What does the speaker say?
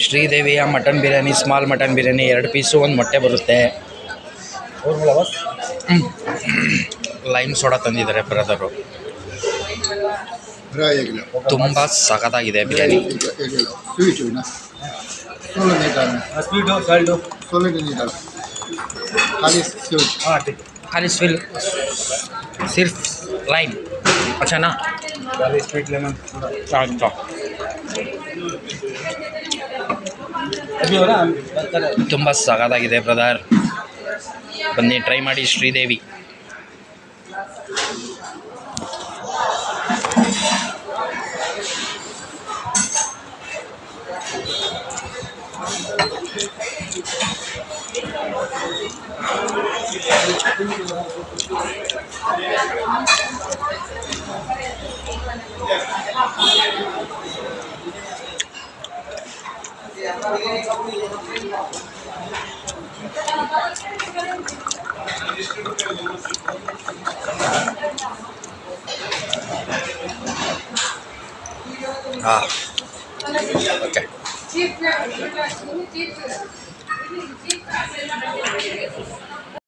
ಶ್ರೀದೇವಿಯ mutton biryani, small mutton biryani 2 piece, 1 ಮೊಟ್ಟೆ ಬರುತ್ತೆ. Lime soda ತಂದಿದ್ದಾರೆ ಬ್ರದರು. ತುಂಬ ಸಖತ್ತಾಗಿದೆ ಬಿರಿಯಾನಿ. खाली सिर्फ लाइम. अच्छा ना, स्वीट लेमन ತುಂಬ ಸಖತ್ತಾಗಿದೆ ಬ್ರದರ್. ಬನ್ನಿ ಟ್ರೈ ಮಾಡಿ ಶ್ರೀದೇವಿ. ಓಕೆ.